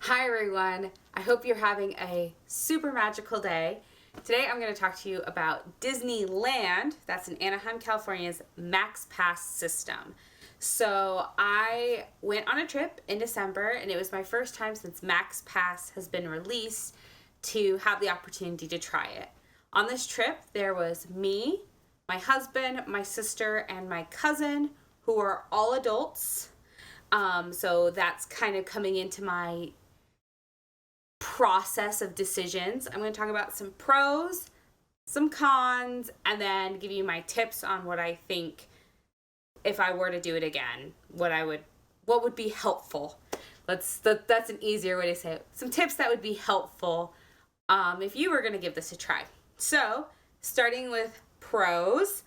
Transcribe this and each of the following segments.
Hi everyone, I hope you're having a super magical day. Today I'm going to talk to you about Disneyland, that's in Anaheim, California's MaxPass system. So I went on a trip in December and it was my first time since MaxPass has been released to have the opportunity to try it. On this trip there was me, my husband, my sister, and my cousin who are all adults. So that's kind of coming into my process of decisions. I'm going to talk about some pros, some cons, and then give you my tips on what I think if I were to do it again, what would be helpful. That's an easier way to say it. Some tips that would be helpful if you were going to give this a try. So, starting with pros,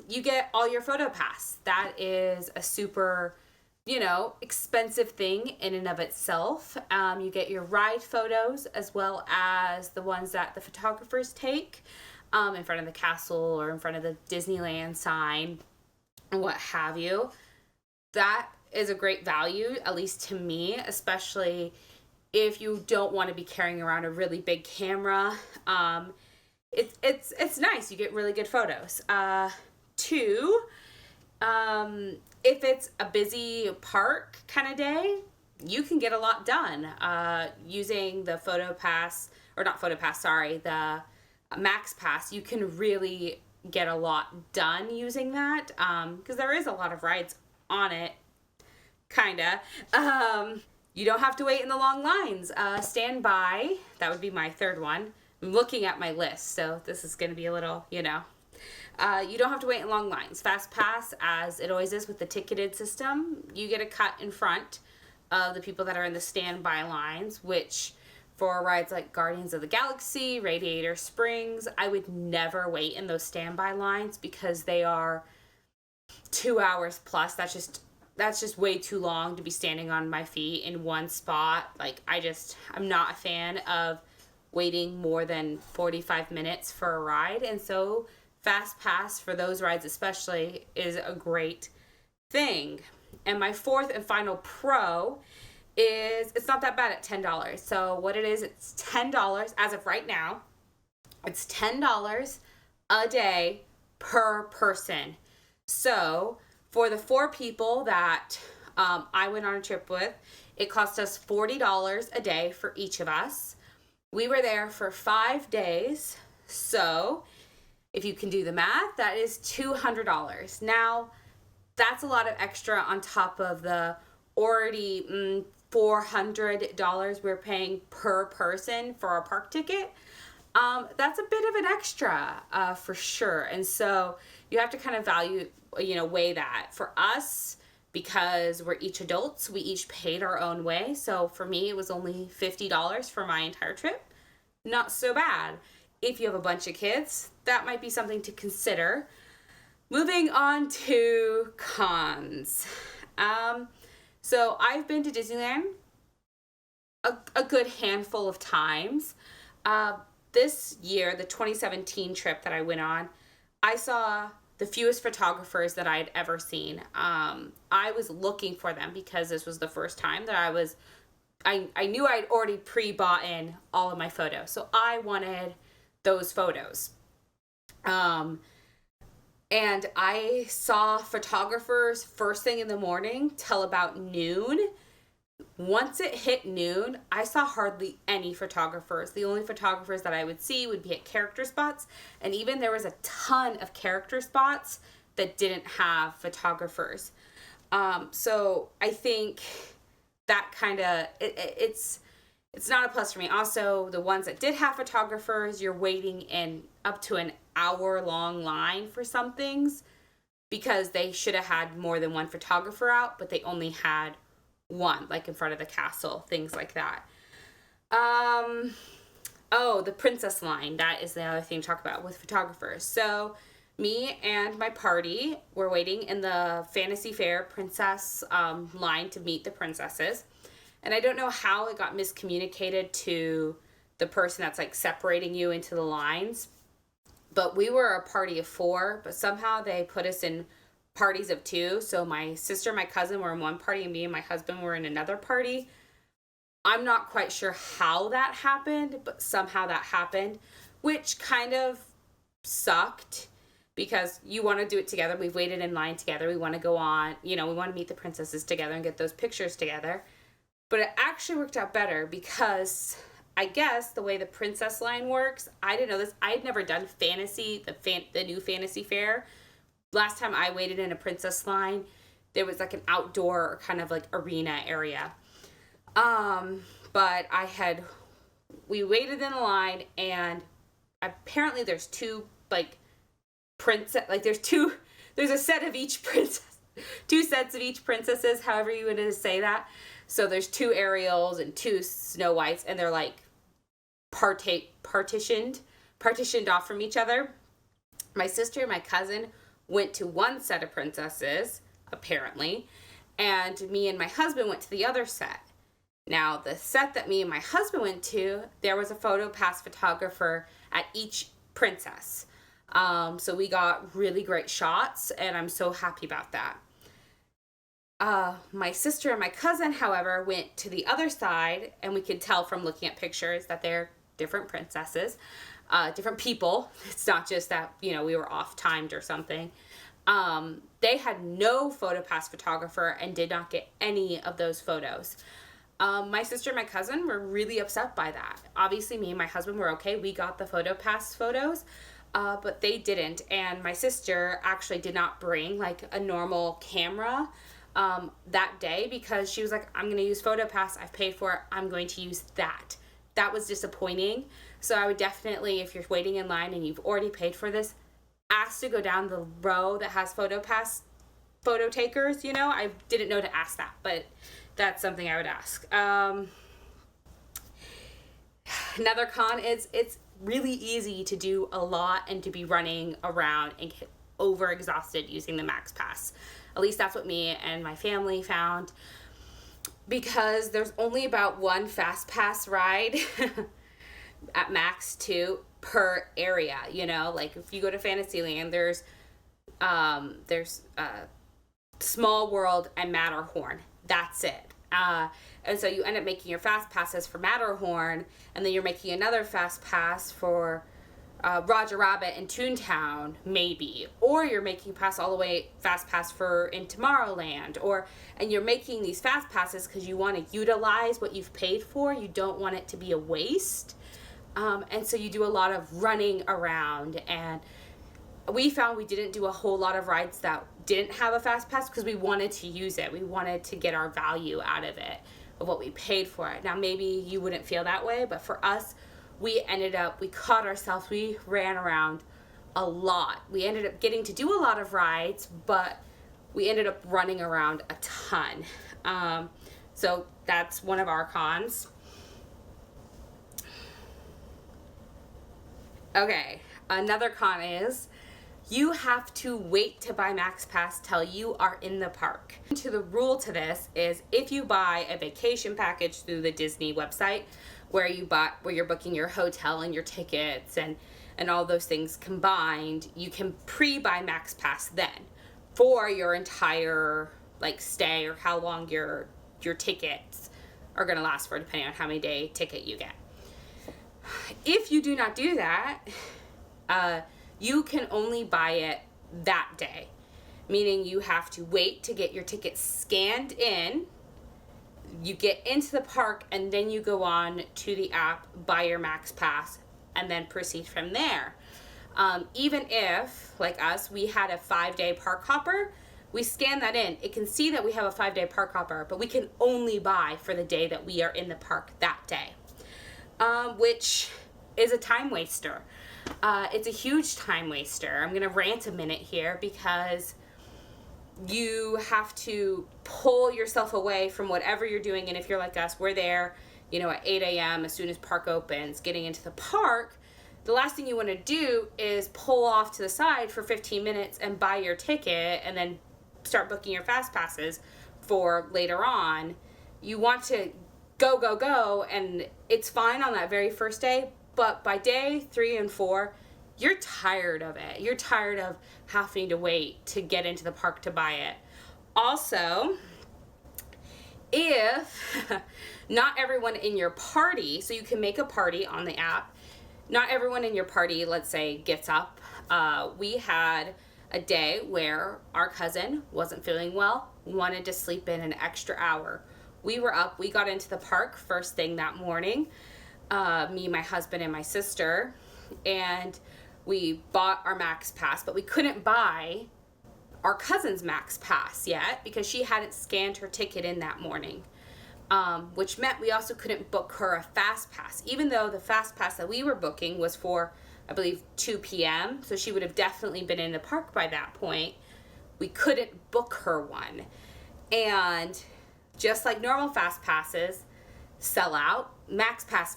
you get all your photo pass. That is a super expensive thing in and of itself. You get your ride photos as well as the ones that the photographers take in front of the castle or in front of the Disneyland sign and what have you. That is a great value, at least to me, especially if you don't want to be carrying around a really big camera. It's nice. You get really good photos. Two, if it's a busy park kind of day, you can get a lot done using the the MaxPass. You can really get a lot done using that because there is a lot of rides on it, kinda. You don't have to wait in the long lines. Standby, that would be my third one. I'm looking at my list, so this is going to be a little, you don't have to wait in long lines. Fast Pass, as it always is with the ticketed system, you get a cut in front of the people that are in the standby lines, which for rides like Guardians of the Galaxy, Radiator Springs, I would never wait in those standby lines because they are 2 hours plus. That's just way too long to be standing on my feet in one spot. I'm not a fan of waiting more than 45 minutes for a ride, and so Fast Pass for those rides especially is a great thing. And my fourth and final pro is it's not that bad at $10. So what it is, it's $10 as of right now. It's $10 a day per person. So for the 4 people that I went on a trip with, it cost us $40 a day for each of us. We were there for 5 days. So if you can do the math, that is $200. Now, that's a lot of extra on top of the already $400 we're paying per person for our park ticket. That's a bit of an extra for sure. And so you have to kind of weigh that. For us, because we're each adults, we each paid our own way. So for me, it was only $50 for my entire trip. Not so bad. If you have a bunch of kids, that might be something to consider. Moving on to cons. So I've been to Disneyland a good handful of times. This year, the 2017 trip that I went on, I saw the fewest photographers that I had ever seen. I was looking for them because this was the first time that I knew I'd already pre-bought in all of my photos. So I wanted those photos. And I saw photographers first thing in the morning till about noon. Once it hit noon, I saw hardly any photographers. The only photographers that I would see would be at character spots, and even there was a ton of character spots that didn't have photographers. So I think that kind of, it's not a plus for me. Also, the ones that did have photographers, you're waiting in up to an hour-long line for some things because they should have had more than one photographer out, but they only had one, like in front of the castle, things like that. The princess line. That is the other thing to talk about with photographers. So me and my party were waiting in the Fantasy Fair princess line to meet the princesses. And I don't know how it got miscommunicated to the person that's separating you into the lines. But we were a party of 4, but somehow they put us in parties of 2. So my sister and my cousin were in one party and me and my husband were in another party. I'm not quite sure how that happened, but somehow that happened, which kind of sucked because you want to do it together. We've waited in line together. We want to go on, we want to meet the princesses together and get those pictures together. But it actually worked out better because I guess the way the princess line works, I didn't know this. I had never done fantasy, the new fantasy fair. Last time I waited in a princess line, there was like an outdoor kind of like arena area. But we waited in the line, and apparently there's two, like, there's a set of each princess, two sets of each princesses, however you would say that. So there's two Ariels and two Snow Whites, and they're like partitioned off from each other. My sister and my cousin went to one set of princesses, apparently, and me and my husband went to the other set. Now, the set that me and my husband went to, there was a PhotoPass photographer at each princess. So we got really great shots, and I'm so happy about that. My sister and my cousin, however, went to the other side, and we could tell from looking at pictures that they're different princesses, different people. It's not just that, we were off-timed or something. They had no PhotoPass photographer and did not get any of those photos. My sister and my cousin were really upset by that. Obviously, me and my husband were okay. We got the PhotoPass photos, but they didn't. And my sister actually did not bring like a normal camera that day because she was like, I'm going to use PhotoPass. I've paid for it. I'm going to use that. That was disappointing. So I would definitely, if you're waiting in line and you've already paid for this, ask to go down the row that has PhotoPass photo takers. I didn't know to ask that, but that's something I would ask. Another con is it's really easy to do a lot and to be running around and get overexhausted using the MaxPass. At least that's what me and my family found, because there's only about one FastPass ride at max 2 per area. Like if you go to Fantasyland, there's Small World and Matterhorn. That's it. And so you end up making your fast passes for Matterhorn, and then you're making another fast pass for Roger Rabbit and Toontown, maybe, or you're making fast pass for in Tomorrowland, and you're making these fast passes because you want to utilize what you've paid for. You don't want it to be a waste, and so you do a lot of running around. And we found we didn't do a whole lot of rides that didn't have a fast pass because we wanted to use it. We wanted to get our value out of it, of what we paid for it. Now, maybe you wouldn't feel that way, but for us, we caught ourselves, we ran around a lot. We ended up getting to do a lot of rides, but we ended up running around a ton. So that's one of our cons. Okay, another con is you have to wait to buy MaxPass till you are in the park. The rule to this is if you buy a vacation package through the Disney website where you're booking your hotel and your tickets and all those things combined, you can pre-buy MaxPass then for your entire stay or how long your tickets are going to last for, depending on how many day ticket you get. If you do not do that, you can only buy it that day, meaning you have to wait to get your ticket scanned in. You get into the park, and then you go on to the app, buy your MaxPass, and then proceed from there. Even if, like us, we had a 5-day park hopper, we scan that in. It can see that we have a 5-day park hopper, but we can only buy for the day that we are in the park that day, which is a time waster. It's a huge time waster. I'm going to rant a minute here because you have to pull yourself away from whatever you're doing. And if you're like us, we're there, at 8 a.m. as soon as park opens, getting into the park. The last thing you want to do is pull off to the side for 15 minutes and buy your ticket and then start booking your fast passes for later on. You want to go, and it's fine on that very first day. But by day 3 and 4, you're tired of it. You're tired of having to wait to get into the park to buy it. Also, if not everyone in your party, so you can make a party on the app, not everyone in your party, let's say, gets up. We had a day where our cousin wasn't feeling well, wanted to sleep in an extra hour. We were up, we got into the park first thing that morning, me, my husband, and my sister, and we bought our MaxPass, but we couldn't buy our cousin's MaxPass yet because she hadn't scanned her ticket in that morning, which meant we also couldn't book her a fast pass, even though the fast pass that we were booking was for, I believe, 2 p.m. So she would have definitely been in the park by that point. We couldn't book her one. And just like normal fast passes sell out, MaxPass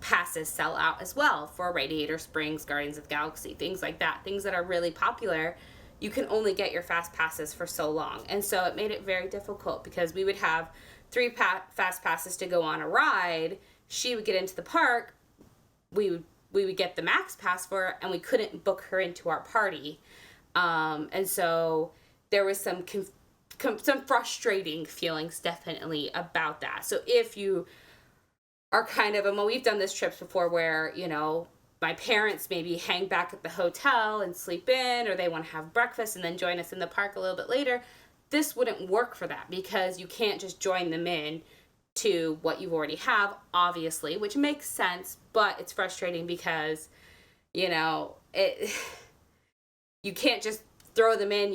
passes sell out as well for Radiator Springs, Guardians of the Galaxy, things like that. Things that are really popular, you can only get your fast passes for so long. And so it made it very difficult because we would have 3 fast passes to go on a ride. She would get into the park, we would get the MaxPass for her, and we couldn't book her into our party. And so there was some frustrating feelings definitely about that. So if you are kind of, and well, we've done this trips before where, you know, my parents maybe hang back at the hotel and sleep in, or they want to have breakfast and then join us in the park a little bit later. This wouldn't work for that because you can't just join them in to what you already have, obviously, which makes sense, but it's frustrating because, you know, you can't just throw them in.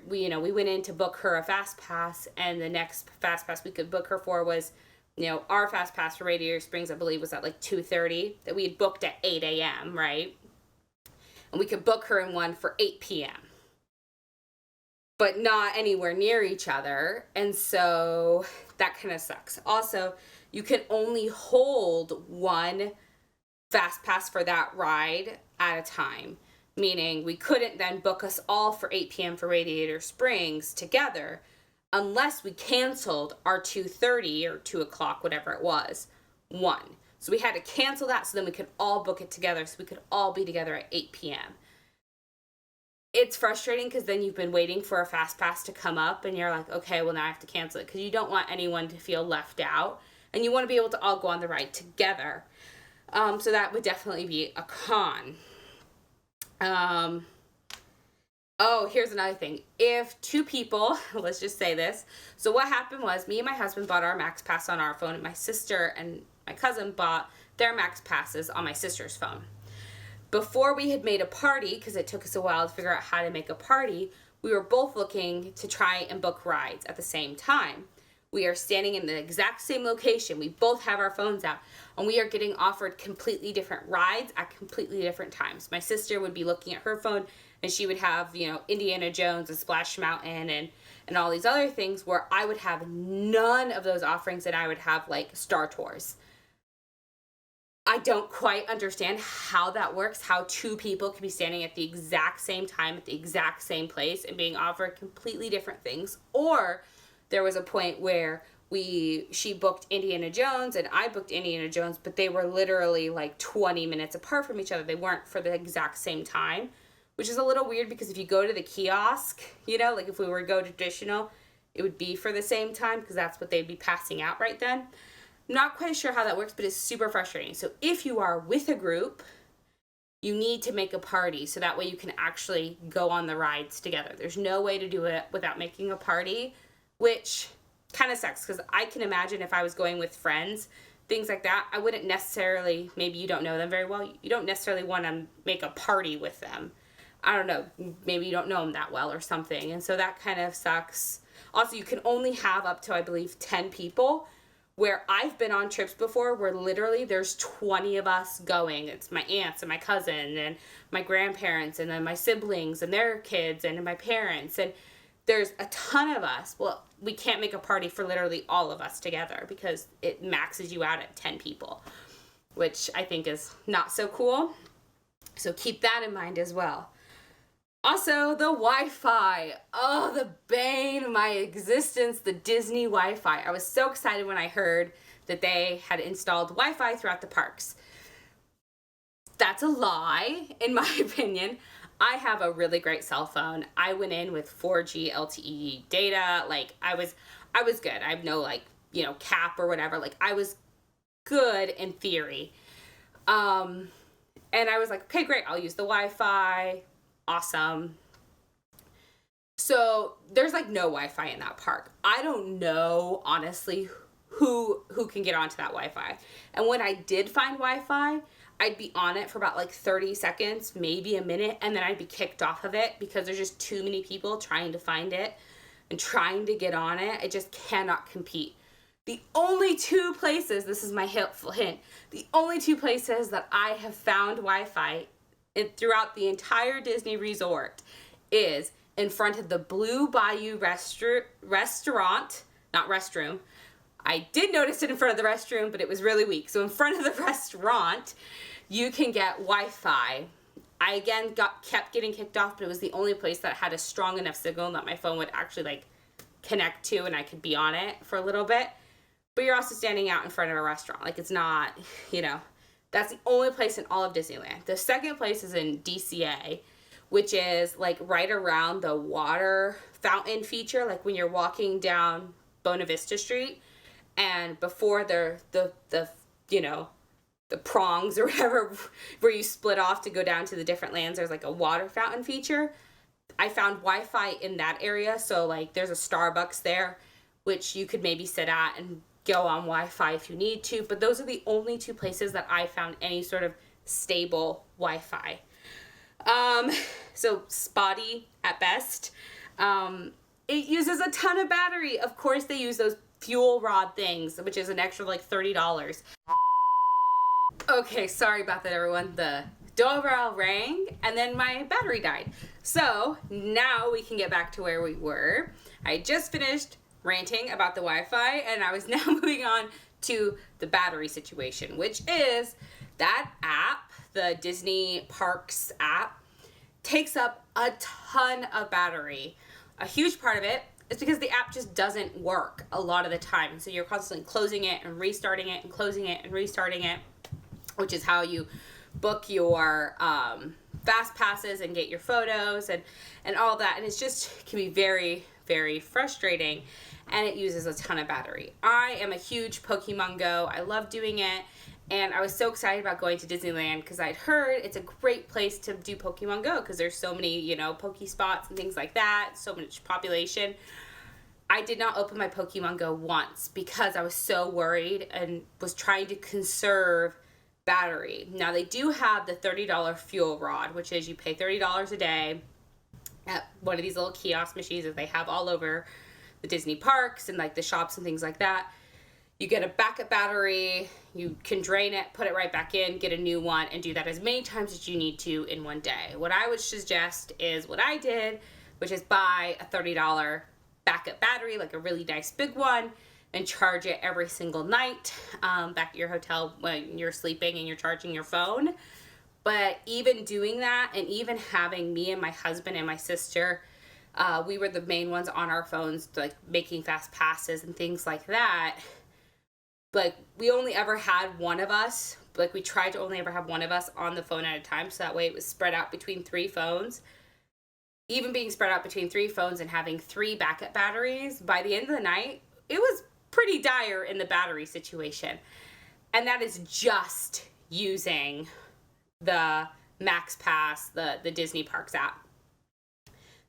We went in to book her a fast pass, and the next fast pass we could book her for was, you know, our fast pass for Radiator Springs, I believe, was at like 2:30, that we had booked at 8 a.m., right? And we could book her in one for 8 p.m., but not anywhere near each other. And so that kind of sucks. Also, you can only hold one fast pass for that ride at a time, meaning we couldn't then book us all for 8 p.m. for Radiator Springs together unless we canceled our 2:30 or 2 o'clock, whatever it was, one. So we had to cancel that so then we could all book it together so we could all be together at 8 p.m. It's frustrating because then you've been waiting for a fast pass to come up and you're like, okay, well now I have to cancel it, because you don't want anyone to feel left out and you want to be able to all go on the ride together. So that would definitely be a con. Oh, here's another thing. If 2 people, let's just say this. So what happened was me and my husband bought our MaxPass on our phone, and my sister and my cousin bought their MaxPasses on my sister's phone. Before we had made a party, because it took us a while to figure out how to make a party, we were both looking to try and book rides at the same time. We are standing in the exact same location. We both have our phones out, and we are getting offered completely different rides at completely different times. My sister would be looking at her phone, and she would have, you know, Indiana Jones and Splash Mountain and all these other things, where I would have none of those offerings, and I would have, like, Star Tours. I don't quite understand how that works, how 2 people can be standing at the exact same time at the exact same place and being offered completely different things. Or there was a point where she booked Indiana Jones and I booked Indiana Jones, but they were literally like 20 minutes apart from each other. They weren't for the exact same time, which is a little weird because if you go to the kiosk, you know, like if we were to go traditional, it would be for the same time because that's what they'd be passing out right then. I'm not quite sure how that works, but it's super frustrating. So if you are with a group, you need to make a party so that way you can actually go on the rides together. There's no way to do it without making a party, which kind of sucks because I can imagine if I was going with friends, things like that, I wouldn't necessarily, maybe you don't know them very well, you don't necessarily want to make a party with them. I don't know, maybe you don't know them that well or something, and so that kind of sucks. Also, you can only have up to, I believe, 10 people, where I've been on trips before where literally there's 20 of us going. It's my aunts and my cousin and my grandparents and then my siblings and their kids and my parents, and there's a ton of us. Well, we can't make a party for literally all of us together because it maxes you out at 10 people, which I think is not so cool. So keep that in mind as well. Also, the Wi-Fi. Oh, the bane of my existence, the Disney Wi-Fi. I was so excited when I heard that they had installed Wi-Fi throughout the parks. That's a lie, in my opinion. I have a really great cell phone. I went in with 4G LTE data. Like, I was good. I have no like, cap or whatever. Like I was good in theory. And I was like, okay, great. I'll use the Wi-Fi. Awesome. So there's like no Wi-Fi in that park. I don't know, honestly, who can get onto that Wi-Fi. And when I did find Wi-Fi, I'd be on it for about like 30 seconds, maybe a minute, and then I'd be kicked off of it because there's just too many people trying to find it and trying to get on it. I just cannot compete. The only two places, this is my helpful hint, the only two places that I have found Wi-Fi throughout the entire Disney resort is in front of the Blue Bayou restaurant, not restroom. I did notice it in front of the restroom, but it was really weak. So in front of the restaurant, you can get Wi-Fi. I again kept getting kicked off, but it was the only place that had a strong enough signal that my phone would actually like connect to and I could be on it for a little bit. But you're also standing out in front of a restaurant. Like it's not, that's the only place in all of Disneyland. The second place is in DCA, which is like right around the water fountain feature, like when you're walking down Buena Vista Street and before the prongs or whatever where you split off to go down to the different lands, there's like a water fountain feature. I found Wi-Fi in that area, so like there's a Starbucks there, which you could maybe sit at and go on Wi-Fi if you need to, but those are the only two places that I found any sort of stable Wi-Fi. So spotty at best. It uses a ton of battery. Of course they use those fuel rod things, which is an extra like $30. Okay, sorry about that, everyone. The doorbell rang and then my battery died. So now we can get back to where we were. I just finished ranting about the Wi-Fi and I was now moving on to the battery situation, which is that app, the Disney Parks app, takes up a ton of battery. A huge part of it is because the app just doesn't work a lot of the time. So you're constantly closing it and restarting it and closing it and restarting it, which is how you book your fast passes and get your photos and all that. And it's just can be very, very frustrating and it uses a ton of battery. I am a huge Pokemon Go. I love doing it. And I was so excited about going to Disneyland because I'd heard it's a great place to do Pokemon Go because there's so many, Poke spots and things like that, so much population. I did not open my Pokemon Go once because I was so worried and was trying to conserve battery. Now, they do have the $30 fuel rod, which is you pay $30 a day at one of these little kiosk machines that they have all over the Disney parks and like the shops and things like that. You get a backup battery, you can drain it, put it right back in, get a new one, and do that as many times as you need to in one day. What I would suggest is what I did, which is buy a $30 backup battery, like a really nice big one, and charge it every single night back at your hotel when you're sleeping and you're charging your phone. But even doing that and even having me and my husband and my sister, we were the main ones on our phones, like making fast passes and things like that. Like, we only ever had one of us, like, we tried to only ever have one of us on the phone at a time, so that way it was spread out between 3 phones. Even being spread out between 3 phones and having 3 backup batteries, by the end of the night, it was pretty dire in the battery situation. And that is just using the MaxPass, the Disney Parks app.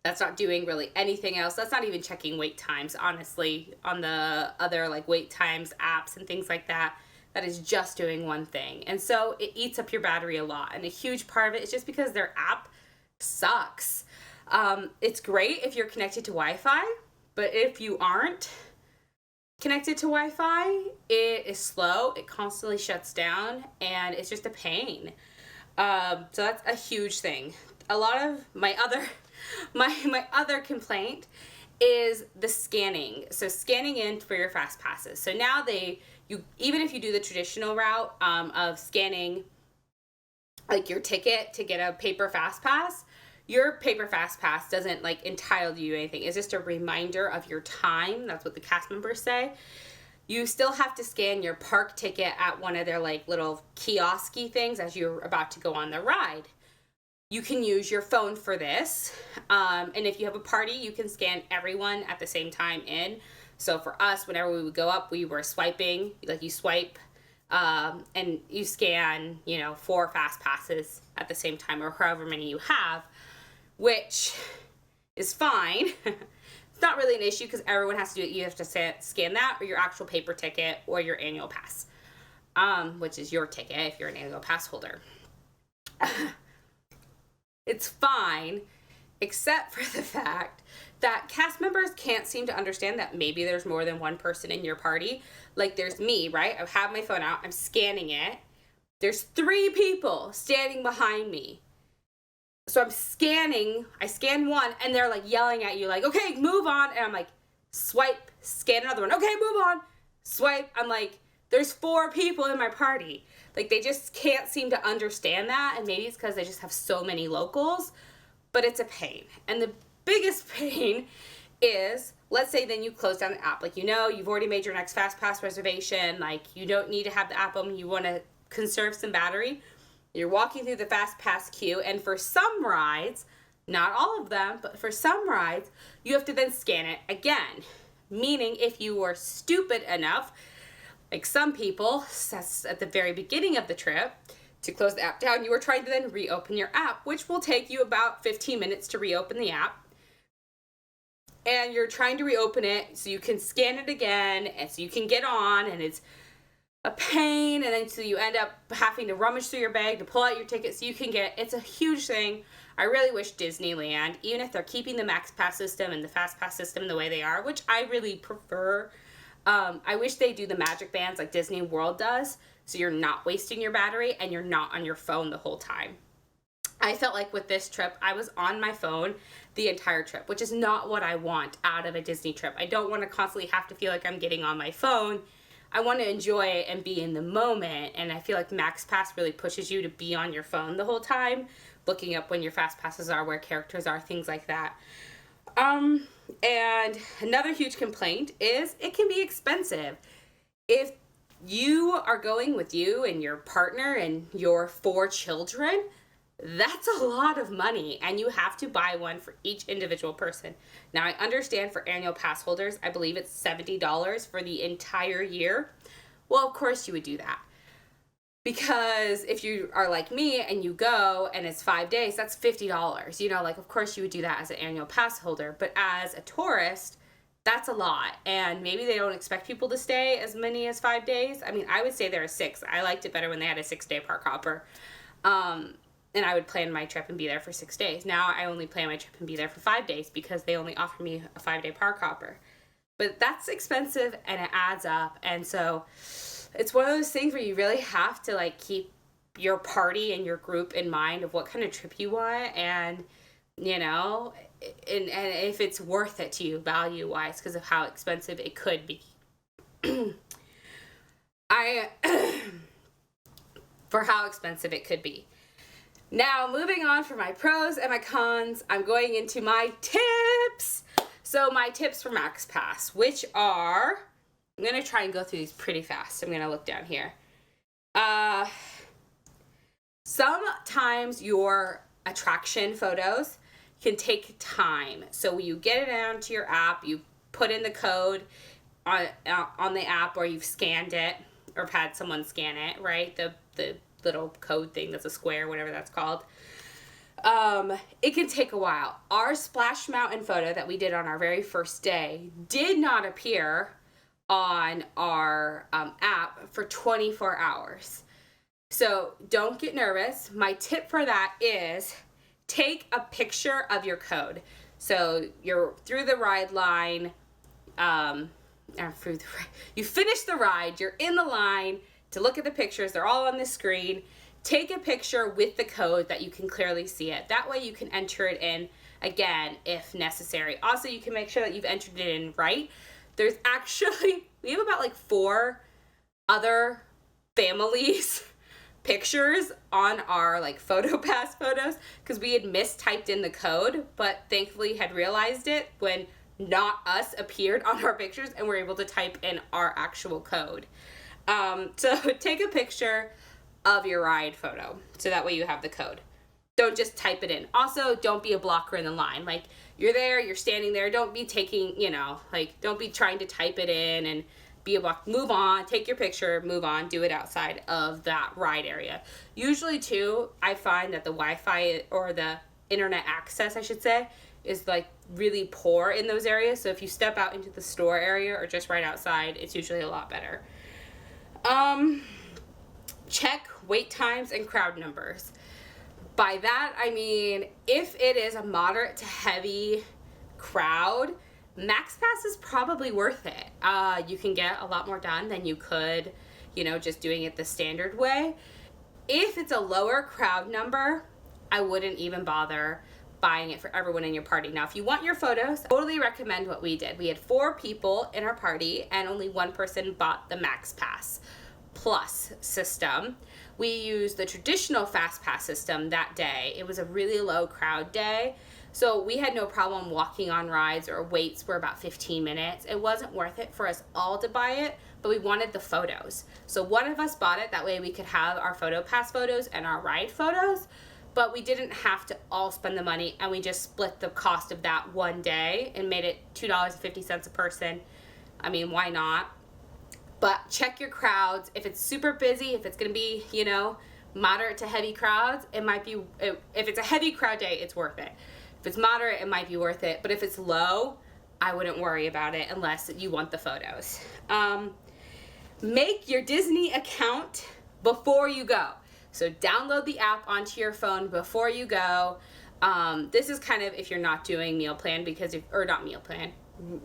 That's not doing really anything else. That's not even checking wait times, honestly, on the other like wait times apps and things like that. That is just doing one thing. And so it eats up your battery a lot. And a huge part of it is just because their app sucks. It's great if you're connected to Wi-Fi, but if you aren't connected to Wi-Fi, it is slow, it constantly shuts down, and it's just a pain. So that's a huge thing. A lot of my other complaint is the scanning. So scanning in for your fast passes. So now even if you do the traditional route of scanning like your ticket to get a paper fast pass, your paper fast pass doesn't like entitle you to anything. It's just a reminder of your time. That's what the cast members say. You still have to scan your park ticket at one of their like little kiosk-y things as you're about to go on the ride. You can use your phone for this. And if you have a party, you can scan everyone at the same time in. So for us, whenever we would go up, we were swiping, like you swipe, and you scan, 4 fast passes at the same time, or however many you have, which is fine. It's not really an issue because everyone has to do it. You have to scan that or your actual paper ticket or your annual pass, which is your ticket if you're an annual pass holder. It's fine, except for the fact that cast members can't seem to understand that maybe there's more than one person in your party. Like there's me, right? I have my phone out, I'm scanning it. There's 3 people standing behind me. So I'm scanning, I scan one, and they're like yelling at you like, okay, move on. And I'm like, swipe, scan another one. Okay, move on, swipe. I'm like, there's 4 people in my party. Like they just can't seem to understand that. And maybe it's because they just have so many locals, but it's a pain. And the biggest pain is, let's say then you close down the app. Like, you've already made your next FastPass reservation. Like you don't need to have the app open. You want to conserve some battery. You're walking through the FastPass queue, and for some rides, not all of them, but for some rides, you have to then scan it again. Meaning if you were stupid enough, like some people, at the very beginning of the trip, to close the app down, you were trying to then reopen your app, which will take you about 15 minutes to reopen the app. And you're trying to reopen it so you can scan it again, and so you can get on, and it's a pain, and then so you end up having to rummage through your bag to pull out your ticket so you can get it. It's a huge thing. I really wish Disneyland, even if they're keeping the MaxPass system and the FastPass system the way they are, which I really prefer, I wish they do the magic bands like Disney World does, so you're not wasting your battery and you're not on your phone the whole time. I felt like with this trip, I was on my phone the entire trip, which is not what I want out of a Disney trip. I don't want to constantly have to feel like I'm getting on my phone. I want to enjoy it and be in the moment, and I feel like MaxPass really pushes you to be on your phone the whole time, looking up when your fast passes are, where characters are, things like that. And another huge complaint is it can be expensive. If you are going with you and your partner and your 4 children, that's a lot of money, and you have to buy one for each individual person. Now, I understand for annual pass holders, I believe it's $70 for the entire year. Well, of course you would do that. Because if you are like me and you go and it's 5 days, that's $50. Of course you would do that as an annual pass holder. But as a tourist, that's a lot. And maybe they don't expect people to stay as many as 5 days. I mean, I would say there are 6. I liked it better when they had a 6-day park hopper. And I would plan my trip and be there for 6 days. Now I only plan my trip and be there for 5 days because they only offer me a 5-day park hopper. But that's expensive and it adds up. And so it's one of those things where you really have to keep your party and your group in mind of what kind of trip you want, and and if it's worth it to you value wise because of how expensive it could be. For how expensive it could be. Now, moving on from my pros and my cons, I'm going into my tips. So my tips for MaxPass, which are, I'm going to try and go through these pretty fast. I'm going to look down here. Sometimes your attraction photos can take time. So you get it onto your app, you put in the code on the app, or you've scanned it or had someone scan it, right? The little code thing that's a square, whatever that's called. It can take a while. Our Splash Mountain photo that we did on our very first day did not appear on our app for 24 hours. So don't get nervous. My tip for that is take a picture of your code. So you're through the ride line, you finish the ride, you're in the line to look at the pictures, they're all on the screen. Take a picture with the code that you can clearly see it. That way you can enter it in again if necessary. Also, you can make sure that you've entered it in right. There's actually, we have about 4 other families pictures on our PhotoPass photos because we had mistyped in the code, but thankfully had realized it when not us appeared on our pictures and we're able to type in our actual code. So take a picture of your ride photo so that way you have the code. don't just type it in. Also, don't be a blocker in the line. Like, you're there, you're standing there, don't be taking, like, don't be trying to type it in and be a block. Move on, take your picture, move on, do it outside of that ride area. Usually, too, I find that the Wi-Fi or the internet access, I should say, is like really poor in those areas. So if you step out into the store area or just right outside, it's usually a lot better. Check wait times and crowd numbers. By that, I mean, if it is a moderate to heavy crowd, MaxPass is probably worth it. You can get a lot more done than you could, just doing it the standard way. If it's a lower crowd number, I wouldn't even bother buying it for everyone in your party. Now, if you want your photos, I totally recommend what we did. We had 4 people in our party, and only one person bought the MaxPass Plus system. We used the traditional FastPass system that day. It was a really low crowd day, so we had no problem walking on rides. Or waits were about 15 minutes. It wasn't worth it for us all to buy it, but we wanted the photos. So one of us bought it, that way we could have our PhotoPass photos and our ride photos, but we didn't have to all spend the money, and we just split the cost of that one day and made it $2.50 a person. I mean, why not? But check your crowds. If it's super busy, if it's going to be, moderate to heavy crowds, it might be, if it's a heavy crowd day, it's worth it. If it's moderate, it might be worth it. But if it's low, I wouldn't worry about it unless you want the photos. Make your Disney account before you go. So download the app onto your phone before you go. This is kind of if you're not doing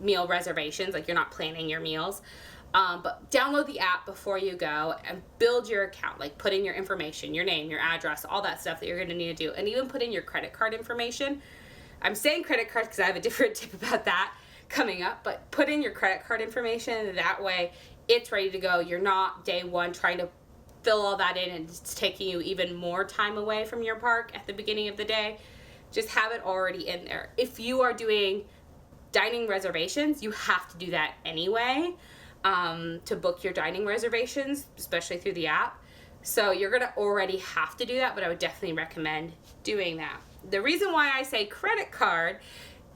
meal reservations, like you're not planning your meals. But download the app before you go and build your account, like put in your information, your name, your address, all that stuff that you're going to need to do, and even put in your credit card information. I'm saying credit cards because I have a different tip about that coming up, but put in your credit card information. That way it's ready to go. You're not day one trying to fill all that in, and it's taking you even more time away from your park at the beginning of the day. Just have it already in there. If you are doing dining reservations, you have to do that anyway. To book your dining reservations, especially through the app. So you're going to already have to do that, but I would definitely recommend doing that. The reason why I say credit card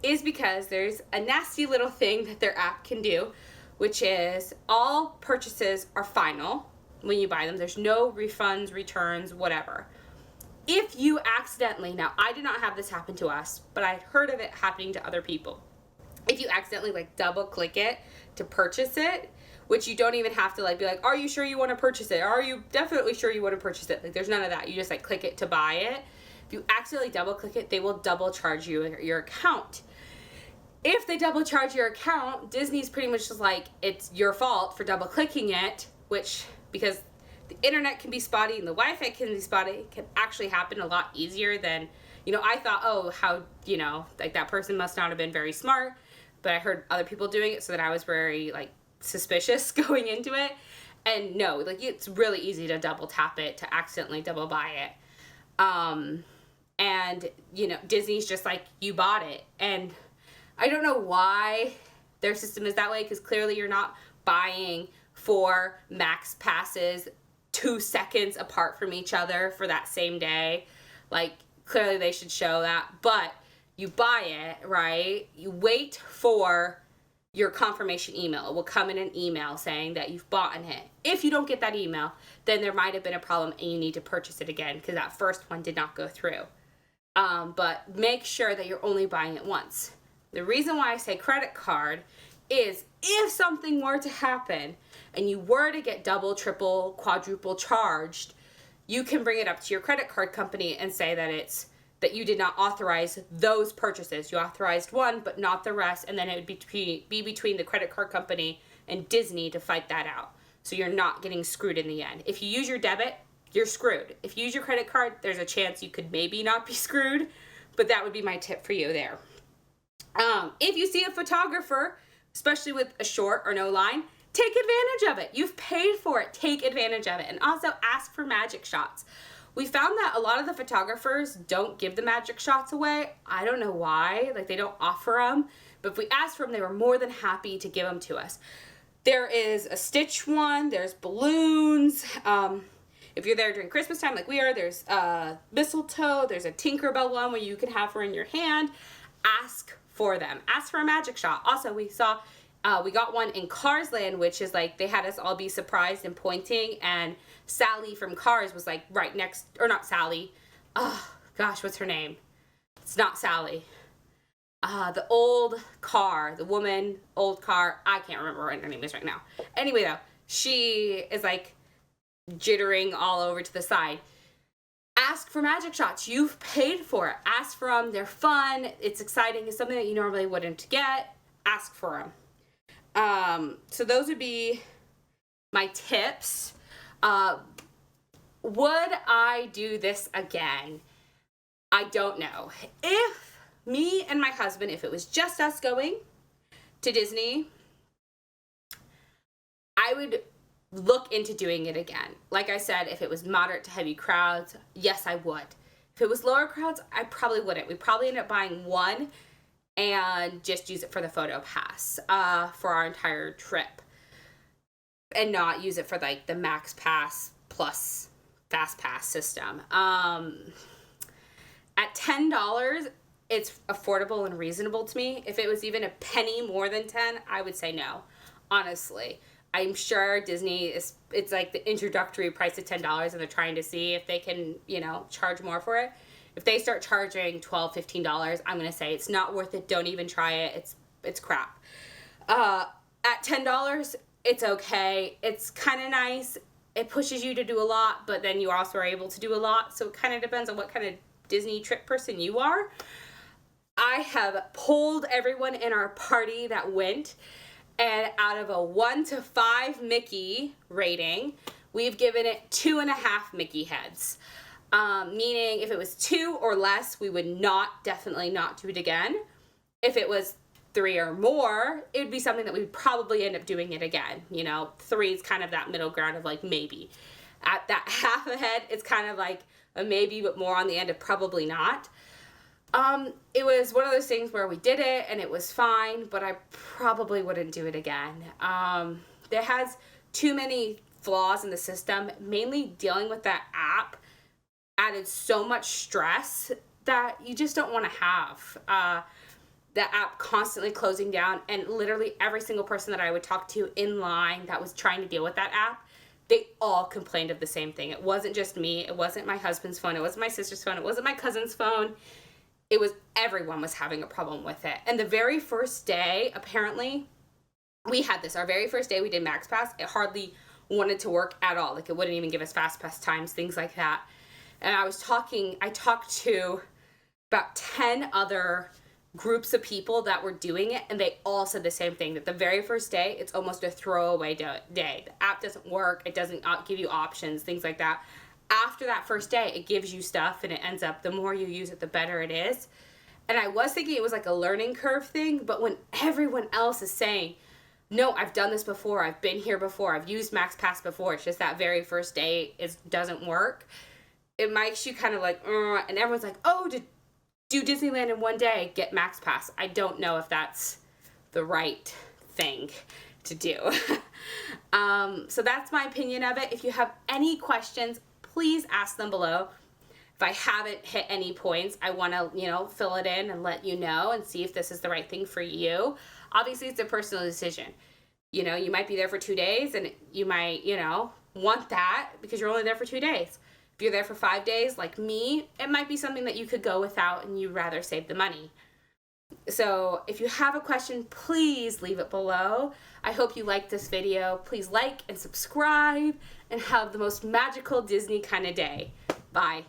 is because there's a nasty little thing that their app can do, which is all purchases are final when you buy them. There's no refunds, returns, whatever. If you accidentally, now I did not have this happen to us, but I heard of it happening to other people. If you accidentally double click it to purchase it, which you don't even have to be like, are you sure you want to purchase it? Are you definitely sure you want to purchase it? There's none of that. You just click it to buy it. If you accidentally double click it, they will double charge you your account. If they double charge your account, Disney's pretty much just it's your fault for double clicking it, which, because the internet can be spotty and the Wi-Fi can be spotty, it can actually happen a lot easier than, I thought, how, that person must not have been very smart, but I heard other people doing it, so that I was very, suspicious going into it. And no, it's really easy to double tap it, to accidentally double buy it. And, Disney's just you bought it. And I don't know why their system is that way, because clearly you're not buying 4 Max Passes 2 seconds apart from each other for that same day. Clearly they should show that. But you buy it, right? You wait for your confirmation email. It will come in an email saying that you've bought it. If you don't get that email, then there might have been a problem and you need to purchase it again because that first one did not go through. But make sure that you're only buying it once. The reason why I say credit card is if something were to happen and you were to get double, triple, quadruple charged, you can bring it up to your credit card company and say that you did not authorize those purchases. You authorized one, but not the rest, and then it would be between the credit card company and Disney to fight that out. So you're not getting screwed in the end. If you use your debit, you're screwed. If you use your credit card, there's a chance you could maybe not be screwed, but that would be my tip for you there. If you see a photographer, especially with a short or no line, take advantage of it. You've paid for it. Take advantage of it. And also ask for magic shots. We found that a lot of the photographers don't give the magic shots away. I don't know why. They don't offer them. But if we asked for them, they were more than happy to give them to us. There is a Stitch one. There's balloons. if you're there during Christmas time like we are, there's mistletoe, there's a Tinkerbell one where you can have her in your hand. Ask for them. Ask for a magic shot. Also, we got one in Cars Land, which is like, they had us all be surprised and pointing, and Sally from Cars was like right next, or not Sally. Oh, gosh, what's her name? It's not Sally. The old car, the woman, old car, I can't remember what her name is right now. Anyway, though, she is like jittering all over to the side. Ask for magic shots. You've paid for it. Ask for them. They're fun. It's exciting. It's something that you normally wouldn't get. Ask for them. So those would be my tips. Would I do this again? I don't know. If me and my husband, if it was just us going to Disney, I would look into doing it again. Like I said, if it was moderate to heavy crowds, yes, I would. If it was lower crowds, I probably wouldn't. We'd probably end up buying one and just use it for the photo pass for our entire trip, and not use it for like the MaxPass plus Fast Pass system. At $10, it's affordable and reasonable to me. If it was even a penny more than 10, I would say no, honestly. I'm sure Disney it's like the introductory price of $10, and they're trying to see if they can, charge more for it. If they start charging $12, $15, I'm going to say it's not worth it. Don't even try it. It's crap. At $10, it's okay. It's kind of nice. It pushes you to do a lot, but then you also are able to do a lot. So it kind of depends on what kind of Disney trip person you are. I have polled everyone in our party that went, and out of a 1 to 5 Mickey rating, we've given it 2.5 Mickey heads. Meaning if it was 2 or less, we would definitely not do it again. If it was 3 or more, it would be something that we'd probably end up doing it again. 3 is kind of that middle ground of like maybe. At that half a head, it's kind of like a maybe, but more on the end of probably not. It was one of those things where we did it and it was fine, but I probably wouldn't do it again. There has too many flaws in the system, mainly dealing with that app added so much stress that you just don't want to have. The app constantly closing down, and literally every single person that I would talk to in line that was trying to deal with that app, they all complained of the same thing. It wasn't just me. It wasn't my husband's phone. It wasn't my sister's phone. It wasn't my cousin's phone. It was everyone was having a problem with it. And the very first day, apparently, we had this. Our very first day we did MaxPass, it hardly wanted to work at all. Like, it wouldn't even give us FastPass times, things like that. And I talked to about 10 other groups of people that were doing it, and they all said the same thing, that the very first day, it's almost a throwaway day. The app doesn't work. It doesn't give you options, things like that. After that first day, it gives you stuff, and it ends up, the more you use it, the better it is. And I was thinking it was like a learning curve thing, but when everyone else is saying, no, I've done this before, I've been here before, I've used MaxPass before, it's just that very first day it doesn't work, it makes you kind of like, and everyone's like, oh, to do Disneyland in one day, get MaxPass. I don't know if that's the right thing to do. So that's my opinion of it. If you have any questions, please ask them below. If I haven't hit any points, I want to, fill it in and let you know and see if this is the right thing for you. Obviously, it's a personal decision. You might be there for 2 days, and you might, want that because you're only there for 2 days. If you're there for 5 days, like me, it might be something that you could go without and you'd rather save the money. So if you have a question, please leave it below. I hope you liked this video. Please like and subscribe and have the most magical Disney kind of day. Bye.